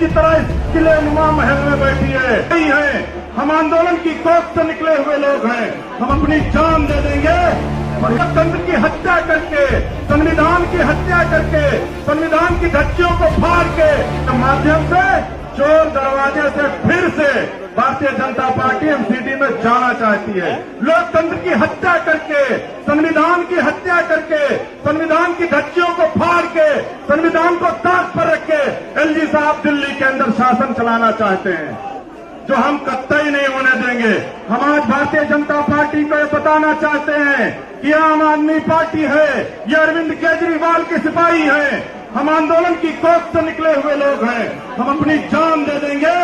की तरह इस किले नुमा महल में बैठी है। यही है, हम आंदोलन की कोख से निकले हुए लोग हैं। हम अपनी जान दे देंगे और लोकतंत्र की हत्या करके, संविधान की हत्या करके, संविधान की धज्जियों को फाड़ के माध्यम से चोर दरवाजे से फिर से भारतीय जनता पार्टी एमसीडी में जाना चाहती है। लोकतंत्र की हत्या करके, संविधान की हत्या करके, संविधान की धज्जियों को फाड़ के, संविधान को ताक पर रख के एलजी साहब दिल्ली के अंदर शासन चलाना चाहते हैं, जो हम कतई नहीं होने देंगे। हम आज भारतीय जनता पार्टी को ये बताना चाहते हैं कि आम आदमी पार्टी है, ये अरविंद केजरीवाल के सिपाही है। हम आंदोलन की कोख से निकले हुए लोग हैं। हम अपनी जान दे देंगे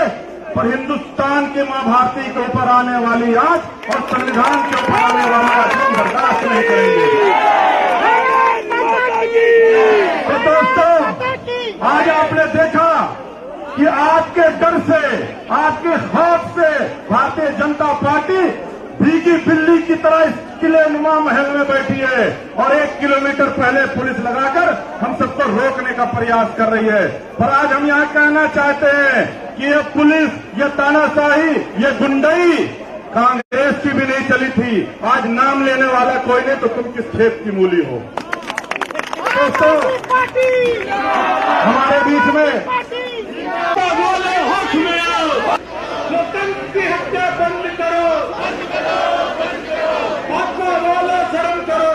पर हिंदुस्तान की मां भारती के ऊपर आने वाली आंच और संविधान के ऊपर आने वाला हम बर्दाश्त नहीं करेंगे। तो दोस्तों, आज आपने देखा कि आपके डर से, आपके खौफ से भारतीय जनता पार्टी भीगी बिल्ली की तरह इस किले नुमा महल में बैठी है और 1 किलोमीटर पहले पुलिस लगाकर हम सबको रोकने का प्रयास कर रही है। पर आज हम यहाँ कहना चाहते हैं कि ये पुलिस, ये तानाशाही, ये गुंडई कांग्रेस की भी नहीं चली थी। आज नाम लेने वाला कोई नहीं तो तुम किस खेत की मूली हो। दोस्तों, हमारे बीच में होश में आओ, लोकतंत्र की हत्या बंद करो, आपका वाला शर्म करो।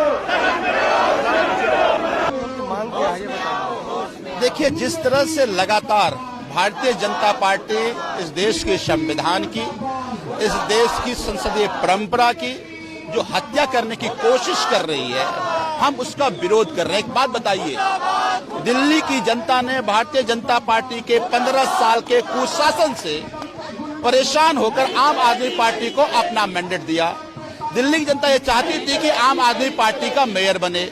देखिए, जिस तरह से लगातार भारतीय जनता पार्टी इस देश के संविधान की, इस देश की संसदीय परंपरा की जो हत्या करने की कोशिश कर रही है, हम उसका विरोध कर रहे हैं। एक बात बताइए, दिल्ली की जनता ने भारतीय जनता पार्टी के 15 साल के कुशासन से परेशान होकर आम आदमी पार्टी को अपना मैंडेट दिया। दिल्ली की जनता ये चाहती थी कि आम आदमी पार्टी का मेयर बने,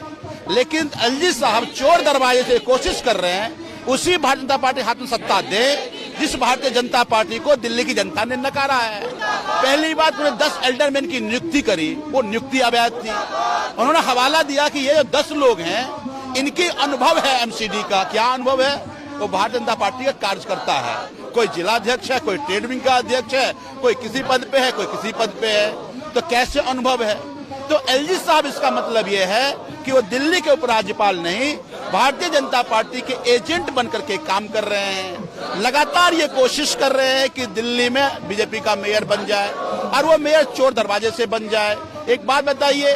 लेकिन एलजी साहब चोर दरवाजे से कोशिश कर रहे हैं उसी भारतीय जनता पार्टी हाथ में सत्ता दे जिस भारतीय जनता पार्टी को दिल्ली की जनता ने नकारा है। पहली बात, उन्होंने 10 एल्डरमैन की नियुक्ति करी, वो नियुक्ति अवैध थी। उन्होंने हवाला दिया कि ये जो 10 लोग हैं, इनकी अनुभव है एमसीडी का। क्या अनुभव है? वो भारतीय जनता पार्टी का कार्यकर्ता है। कोई जिलाध्यक्ष है, कोई ट्रेड विंग का अध्यक्ष है, कोई किसी पद पे है, कोई किसी पद पे है, तो कैसे अनुभव है? तो एलजी साहब, इसका मतलब ये है कि वो दिल्ली के उपराज्यपाल नहीं, भारतीय जनता पार्टी के एजेंट बनकर के काम कर रहे हैं। लगातार ये कोशिश कर रहे हैं कि दिल्ली में बीजेपी का मेयर बन जाए और वो मेयर चोर दरवाजे से बन जाए। एक बात बताइए,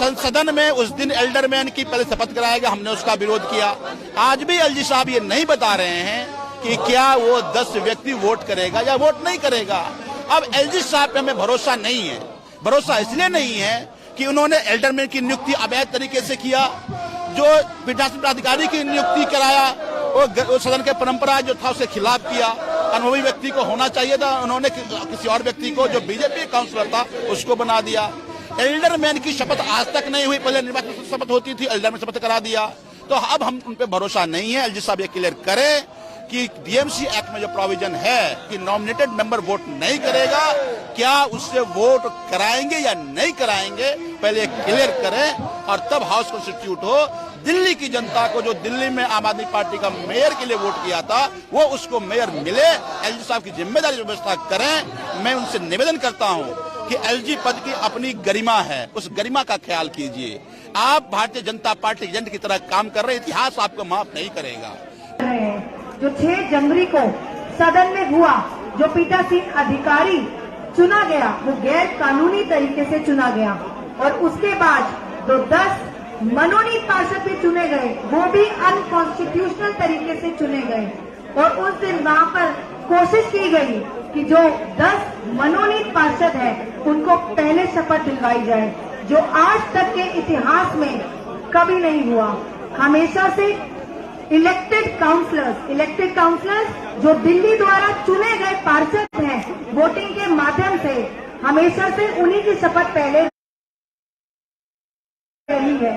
संसदन में उस दिन एल्डरमैन की पहले शपथ कराया गया, हमने उसका विरोध किया। आज भी एलजी साहब ये नहीं बता रहे हैं कि क्या वो 10 व्यक्ति वोट करेगा या वोट नहीं करेगा। अब एलजी साहब पे हमें भरोसा नहीं है। भरोसा इसलिए नहीं है कि उन्होंने एल्डरमैन की नियुक्ति अवैध तरीके से किया, जो पीठासीन अधिकारी की नियुक्ति कराया वो सदन के परंपरा जो था उसके खिलाफ किया। अनुभवी व्यक्ति को होना चाहिए था, उन्होंने किसी और व्यक्ति को जो बीजेपी काउंसिलर था उसको बना दिया। एल्डरमैन की शपथ आज तक नहीं हुई, पहले निर्वाचन शपथ होती थी, एल्डरमैन शपथ करा दिया। तो अब हम उन पे भरोसा नहीं है। एलजी साहब ये क्लियर करें कि डीएमसी एक्ट में जो प्रोविजन है कि नॉमिनेटेड मेंबर वोट नहीं करेगा, क्या उससे वोट कराएंगे या नहीं कराएंगे, पहले क्लियर करें और तब हाउस कॉन्स्टिट्यूट हो। दिल्ली की जनता को जो दिल्ली में आम आदमी पार्टी का मेयर के लिए वोट किया था, वो उसको मेयर मिले। एलजी साहब की जिम्मेदारी व्यवस्था करें। मैं उनसे निवेदन करता हूं कि एलजी पद की अपनी गरिमा है, उस गरिमा का ख्याल कीजिए। आप भारतीय जनता पार्टी एजेंट की तरह काम कर रहे हैं, इतिहास आपको माफ नहीं करेगा। जो 6 जनवरी को सदन में हुआ, जो पीठासीन अधिकारी चुना गया वो गैर कानूनी तरीके से चुना गया और उसके बाद जो 10 मनोनीत पार्षद भी चुने गए वो भी अनकॉन्स्टिट्यूशनल तरीके से चुने गए। और उस दिन वहाँ पर कोशिश की गई कि जो 10 मनोनीत पार्षद है उनको पहले शपथ दिलवाई जाए, जो आज तक के इतिहास में कभी नहीं हुआ। हमेशा से इलेक्टेड काउंसलर्स जो दिल्ली द्वारा चुने गए पार्षद हैं वोटिंग के माध्यम से, हमेशा से उन्हीं की शपथ पहले रही है।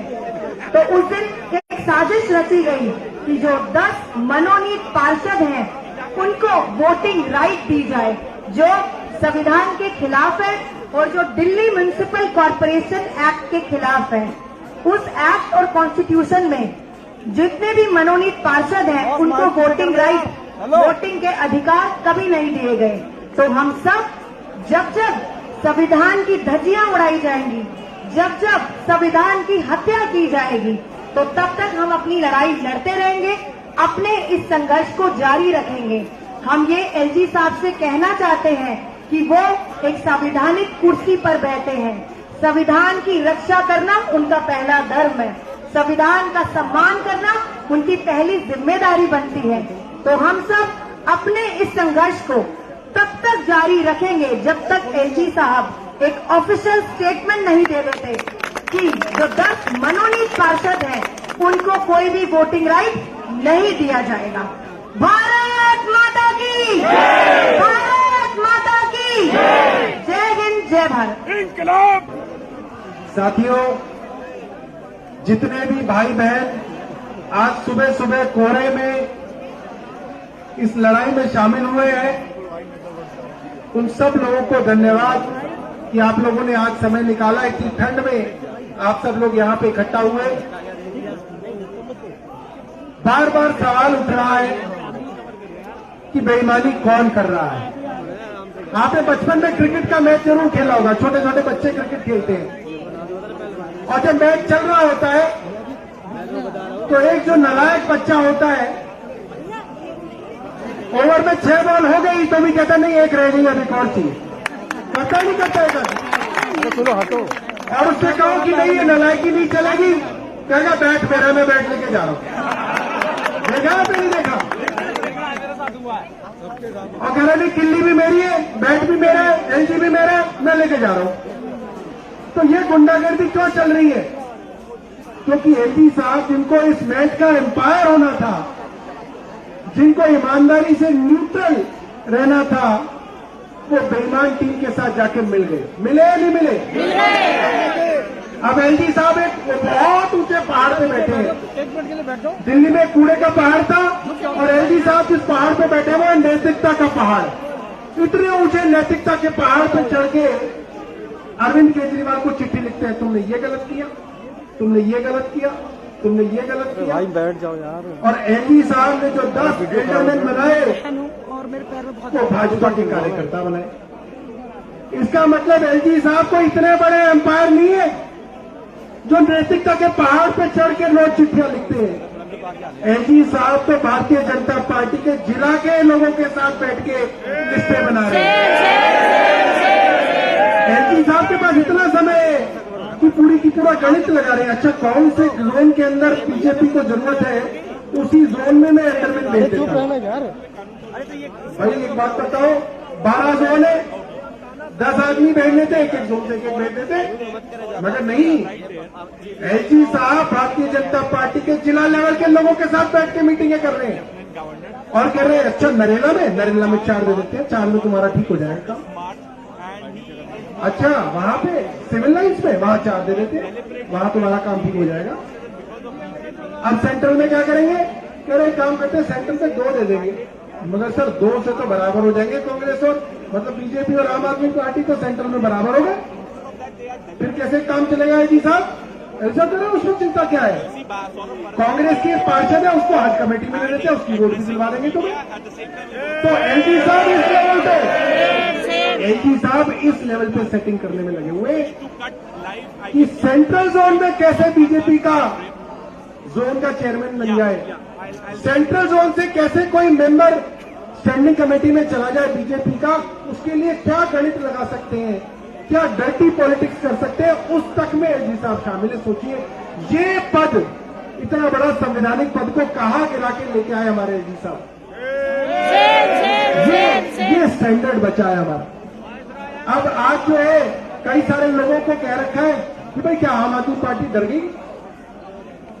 तो उस दिन एक साजिश रची गई कि जो 10 मनोनीत पार्षद हैं उनको वोटिंग राइट दी जाए, जो संविधान के खिलाफ है और जो दिल्ली म्युनिसिपल कॉर्पोरेशन एक्ट के खिलाफ है। उस एक्ट और कॉन्स्टिट्यूशन में जितने भी मनोनीत पार्षद हैं उनको वोटिंग राइट वोटिंग के अधिकार कभी नहीं दिए गए। तो हम सब जब जब संविधान की धज्जियां उड़ाई जाएंगी, जब जब संविधान की हत्या की जाएगी, तो तब तक हम अपनी लड़ाई लड़ते रहेंगे, अपने इस संघर्ष को जारी रखेंगे। हम ये एलजी साहब से कहना चाहते हैं कि वो एक संवैधानिक कुर्सी पर बैठे हैं। संविधान की रक्षा करना उनका पहला धर्म है, संविधान का सम्मान करना उनकी पहली जिम्मेदारी बनती है। तो हम सब अपने इस संघर्ष को तब तक जारी रखेंगे जब तक एलजी साहब एक ऑफिशियल स्टेटमेंट नहीं दे देते कि जो 10 मनोनीत पार्षद हैं उनको कोई भी वोटिंग राइट नहीं दिया जाएगा। भारत माता की, भारत माता की जय हिंद, जय भारत। इंकलाब। साथियों, जितने भी भाई बहन आज सुबह सुबह कोहरे में इस लड़ाई में शामिल हुए हैं, उन सब लोगों को धन्यवाद कि आप लोगों ने आज समय निकाला। इतनी ठंड में आप सब लोग यहाँ पे इकट्ठा हुए। बार बार सवाल उठ रहा है कि बेईमानी कौन कर रहा है। आपने बचपन में क्रिकेट का मैच जरूर खेला होगा, छोटे छोटे बच्चे क्रिकेट खेलते हैं, और जब मैच चल रहा होता है तो एक जो नालायक बच्चा होता है, ओवर में 6 बॉल हो गई तो भी कहता नहीं, एक रह गई, अभी और चाहिए, करता नहीं करता है। चलो हटो। और उससे कहो कि नहीं, ये नालायकी नहीं चलेगी, कहेगा बैट मेरा, मैं बैट लेके जा रहा हूं। देखा आपने? नहीं देखा? और कह रहा नहीं, किल्ली भी मेरी है, बैट भी मेरा है, एलजी भी मेरा है, मैं लेके जा रहा हूं। तो ये गुंडागर्दी क्यों चल रही है? क्योंकि एलजी साहब, जिनको इस मैच का एम्पायर होना था, जिनको ईमानदारी से न्यूट्रल रहना था, वो बेईमान टीम के साथ जाके मिल गए। मिले या नहीं मिले? अब एलजी साहब एक बहुत ऊंचे पहाड़ पे बैठे हैं। दिल्ली में कूड़े का पहाड़ था और एलजी साहब जिस पहाड़ पे बैठे हुए नैतिकता का पहाड़। इतने ऊंचे नैतिकता के पहाड़ पे चढ़ के अरविंद केजरीवाल को चिट्ठी लिखते हैं, तुमने ये गलत किया, तुमने ये गलत किया, तुमने ये गलत किया। भाई बैठ जाओ यार। और एलजी साहब ने जो 10 एंडरमैन बनाए वो भाजपा के कार्यकर्ता बनाए। इसका मतलब एलजी साहब को इतने बड़े एम्पायर नहीं है जो नैतिकता के पहाड़ पे चढ़ के रोज चिट्ठियां लिखते हैं। एलजी साहब तो भारतीय जनता पार्टी के जिला के लोगों के साथ बैठ के लिस्टें बना रहे हैं। एलजी साहब के पास इतना समय है कि पूरी की पूरा गणित लगा रहे हैं। अच्छा, कौन से जोन के अंदर बीजेपी को जरूरत है, उसी जोन में मैं एंडरमैन भेज देता हूं। भाई एक बात बताओ, 12 जोन है, 10 आदमी भेज लेते, एक एक जोन से एक भेज देते, मगर नहीं, एलजी साहब भारतीय जनता पार्टी के जिला लेवल के लोगों के साथ बैठ के मीटिंगें कर रहे हैं और कह रहे हैं अच्छा नरेला में 4 दे देते हैं, 4 में तुम्हारा ठीक हो जाएगा। अच्छा, वहां पे सिविल लाइन्स पे वहां 4 दे देते हैं, वहां तुम्हारा काम ठीक हो जाएगा। अब सेंट्रल में क्या करेंगे? कह रहे काम करते हैं, सेंट्रल में 2 दे देंगे, मगर सर 2 से तो बराबर हो जाएंगे कांग्रेस और मतलब बीजेपी और आम आदमी पार्टी तो सेंट्रल में बराबर हो गए। फिर कैसे काम चलेगा एलजी साहब? ऐसा करें, उसमें चिंता क्या है? कांग्रेस की एक पार्षद है, उसको हज कमेटी में ले लेते हैं, उसकी वोट भी दिलवा देंगे तुम्हें। तो एलजी साहब इस लेवल पे, एलजी साहब इस लेवल पे सेटिंग करने में लगे हुए कि सेंट्रल जोन में कैसे बीजेपी का जोन का चेयरमैन बन जाए, सेंट्रल जोन से कैसे कोई मेंबर स्टैंडिंग कमेटी में चला जाए बीजेपी का, उसके लिए क्या गणित लगा सकते हैं, क्या डर्टी पॉलिटिक्स कर सकते हैं, उस तक में एलजी साहब शामिल है। सोचिए, ये पद, इतना बड़ा संवैधानिक पद को कहां गिरा के लेके आए हमारे एलजी साहब। ये स्टैंडर्ड बचा है हमारा। अब आज जो है कई सारे लोगों को कह रखा है कि भाई क्या आम आदमी पार्टी डर गई,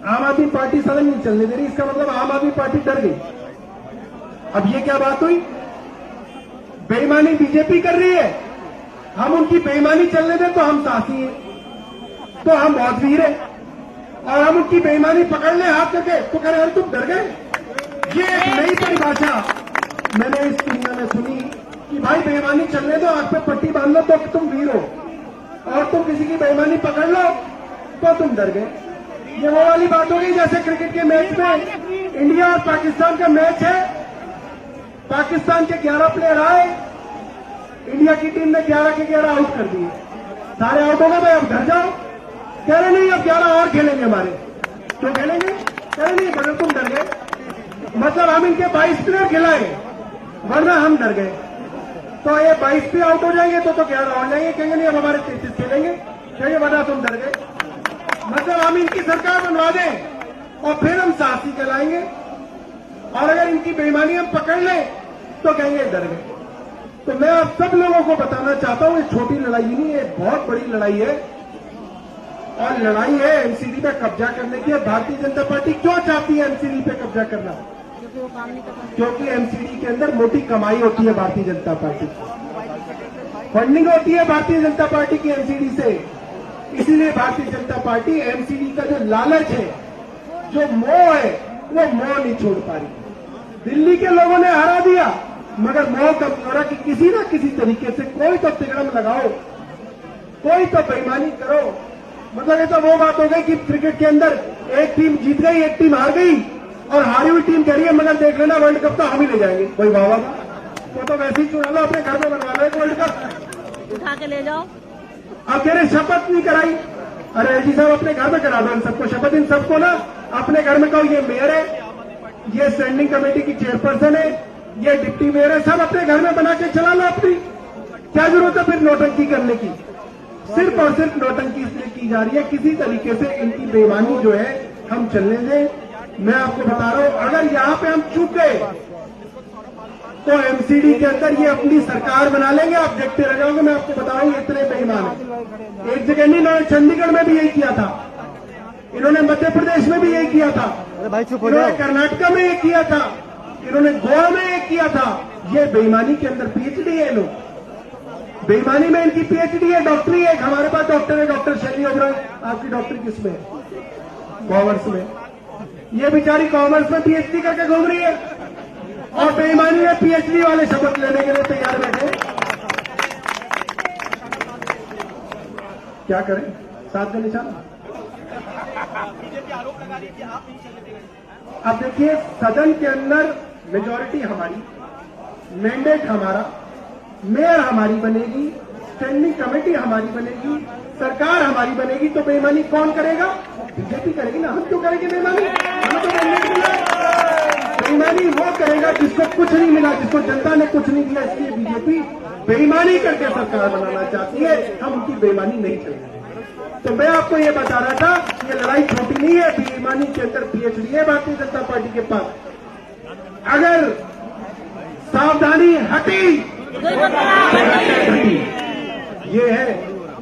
आम आदमी पार्टी सदन नहीं चलने दे रही, इसका मतलब आम आदमी पार्टी डर गई। अब ये क्या बात हुई? बेईमानी बीजेपी कर रही है, हम उनकी बेईमानी चलने दें तो हम साहसी हैं, तो हम बहुत वीर हैं, और हम उनकी बेईमानी पकड़ लें हाथ करके तो कह रहे हैं तुम डर गए। ये एक नई परिभाषा मैंने इस दुनिया में सुनी कि भाई बेईमानी चलने दो, आंख पे पट्टी बांध लो तो तुम वीर हो, और तुम किसी की बेईमानी पकड़ लो तो तुम डर गए। ये वो वाली बात हो गई जैसे क्रिकेट के मैच में इंडिया और पाकिस्तान का मैच है, पाकिस्तान के 11 प्लेयर आए, इंडिया की टीम ने 11 के 11 आउट कर दिए। सारे आउट हो गए भाई, अब घर जाओ। कह रहे नहीं अब 11 और खेलेंगे हमारे। क्यों खेलेंगे? कह रहे नहीं मगर तुम डर गए, मतलब हम इनके 22 प्लेयर खिलाए वरना हम डर गए। तो ये 22 पे आउट हो जाएंगे तो 11 और जाएंगे, कहेंगे नहीं अब हमारे 33 खेलेंगे, कहेंगे वरना तुम डर गए। मतलब हम इनकी सरकार बनवा दें और फिर हम साहसी कहलाएंगे, और अगर इनकी बेईमानी हम पकड़ लें तो कहेंगे डर गए। तो मैं आप सब लोगों को बताना चाहता हूं, ये छोटी लड़ाई नहीं है, बहुत बड़ी लड़ाई है। और लड़ाई है एमसीडी पे कब्जा करने की। भारतीय जनता पार्टी क्यों चाहती है एमसीडी पे कब्जा करना? क्योंकि एमसीडी के अंदर मोटी कमाई होती है भारतीय जनता पार्टी की, फंडिंग होती है भारतीय जनता पार्टी की एमसीडी से। इसीलिए भारतीय जनता पार्टी एमसीडी का जो लालच है, जो मोह है, वो मोह नहीं छोड़ पा रही। दिल्ली के लोगों ने हरा दिया, मगर मोह कमजोर है कि किसी न किसी तरीके से कोई तो तिगड़म लगाओ, कोई तो बेईमानी करो। मतलब ये तो वो बात हो गई कि क्रिकेट के अंदर एक टीम जीत गई, एक टीम हार गई, और हारी हुई टीम कह रही है मगर देख लेना वर्ल्ड कप तो हम ही ले जाएंगे। कोई वाह वाह, तो वैसे ही चुना लो, अपने घर में बनवा लो एक वर्ल्ड कप, उठा के ले जाओ। अब कह रहे शपथ नहीं कराई। अरे जी साहब अपने घर में करा दो इन सबको शपथ। इन सबको ना अपने घर में कहो ये मेयर है, ये स्टैंडिंग कमेटी की चेयरपर्सन है, ये डिप्टी मेयर है, सब अपने घर में बना के चला लो अपनी। क्या जरूरत है फिर नौटंकी करने की? सिर्फ और सिर्फ नौटंकी इसलिए की जा रही है, किसी तरीके से इनकी बेईमानी जो है हम चलने दें। मैं आपको बता रहा हूं, अगर यहां पे हम चूक गए तो एमसीडी के अंदर ये अपनी सरकार बना लेंगे, आप देखते रह जाओगे। मैं आपको बता रहा हूं इतने बेईमान है। एक जगह नहीं, इन्होंने चंडीगढ़ में भी यही किया था, इन्होंने मध्य प्रदेश में भी यही किया था, इन्होंने कर्नाटक में ये किया था, इन्होंने गोवा में ये किया था। ये बेईमानी के अंदर पीएचडी है लोग, बेईमानी में इनकी पीएचडी है, डॉक्टरी है। हमारे पास डॉक्टर है, डॉक्टर शैली ओबराय। आपकी डॉक्टरी किसमें है? कॉमर्स में। ये बेचारी कॉमर्स में पीएचडी करके घूम रही है, और बेईमानी में पीएचडी वाले शपथ लेने के लिए तैयार बैठे। क्या करें? साथ में निशान। अब देखिए, सदन के अंदर मेजॉरिटी हमारी, मैंडेट हमारा, मेयर हमारी बनेगी, स्टैंडिंग कमेटी हमारी बनेगी, सरकार हमारी बनेगी, तो बेईमानी कौन करेगा? बीजेपी करेगी ना। हम क्यों करेंगे बेईमानी? हमें तो मैंडेट मिला। बेईमानी वो करेगा जिसको कुछ नहीं मिला, जिसको जनता ने कुछ नहीं दिया। इसलिए बीजेपी बेईमानी करके सरकार बनाना चाहती है, हम उनकी बेईमानी नहीं चलेंगे। तो मैं आपको ये बता रहा था, ये लड़ाई छोटी नहीं है। बेईमानी के अंदर पीएचडी है भारतीय जनता पार्टी के पास। अगर सावधानी हटी, ये है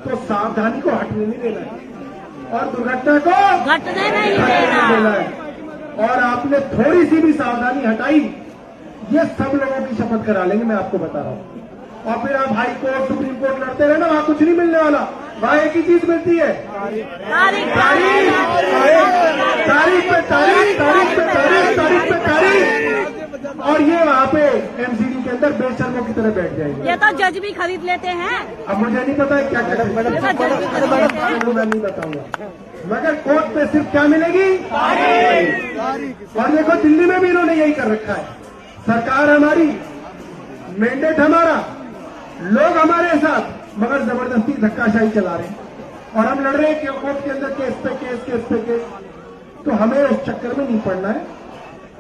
तो सावधानी को हटने नहीं देना है, और दुर्घटना को घटने नहीं देना है। और आपने थोड़ी सी भी सावधानी हटाई, ये सब लोगों की शपथ करा लेंगे, मैं आपको बता रहा हूं। और फिर आप हाई कोर्ट, सुप्रीम कोर्ट लड़ते रहना, वहां कुछ नहीं मिलने वाला। वहां एक ही चीज मिलती है, तारीख पे तारीख, तारीख पे तारीख, तारीख पे तारीख। और ये वहां पे एमसीडी के अंदर बेशर्मों की तरह बैठ जाएंगे। ये तो जज भी खरीद लेते हैं। अब मुझे नहीं पता है क्या क्या मैं नहीं बताऊंगा, मगर कोर्ट पे सिर्फ क्या मिलेगी? और देखो दिल्ली में भी इन्होंने यही कर रखा है। सरकार हमारी, मैंडेट हमारा, लोग हमारे साथ, मगर जबरदस्ती धक्काशाही चला रहे हैं, और हम लड़ रहे हैं कि कोर्ट के अंदर केस पे केस, केस पे केस। तो हमें उस चक्कर में नहीं पड़ना है।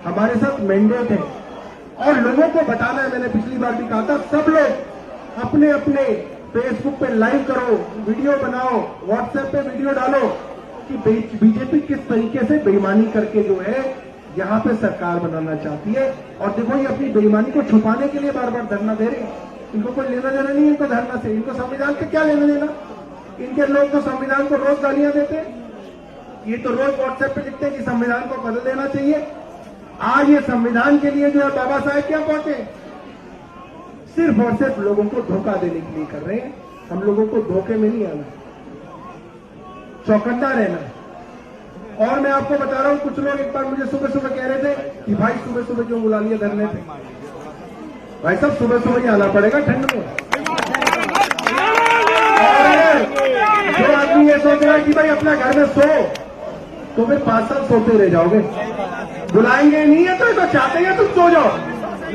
हमारे साथ मैंडेट है, और लोगों को बताना है। मैंने पिछली बार भी कहा था, सब लोग अपने अपने फेसबुक पे लाइव करो, वीडियो बनाओ, व्हाट्सएप पे वीडियो डालो कि बीजेपी किस तरीके से बेईमानी करके जो है यहां पे सरकार बनाना चाहती है। और देखो, ये अपनी बेईमानी को छुपाने के लिए बार बार धरना दे रहे हैं। इनको कोई लेना देना नहीं है इनको धरना से। इनको संविधान से क्या लेना देना? इनके लोग तो संविधान को रोज गालियां देते हैं, ये तो रोज व्हाट्सएप पे लिखते हैं कि संविधान को बदल देना चाहिए। आज ये संविधान के लिए जो है बाबा साहेब क्या पहुंचे? सिर्फ और सिर्फ लोगों को धोखा देने के लिए कर रहे हैं। हम लोगों को धोखे में नहीं आना, चौकन्ना रहना। और मैं आपको बता रहा हूं, कुछ लोग एक बार मुझे सुबह सुबह कह रहे थे कि भाई सुबह सुबह क्यों बुला लिया धरने पे? भाई साहब सुबह सुबह ही आना पड़ेगा ठंड में। और जो आदमी ये सोच रहा है कि भाई अपना घर में सो, तो फिर 5 साल सोते रह जाओगे। बुलाएंगे नहीं है तो चाहते हैं तुम सो जाओ,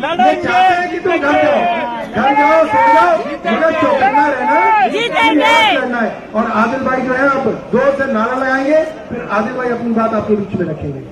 ये चाहते हैं कि तुम घर जाओ सो जाओ, मगर चौकन्ना रहना, जीतेंगे। लड़ना है। और आदिल भाई जो है अब जोर से नारा लगाएंगे, फिर आदिल भाई अपनी बात आपके बीच में रखेंगे।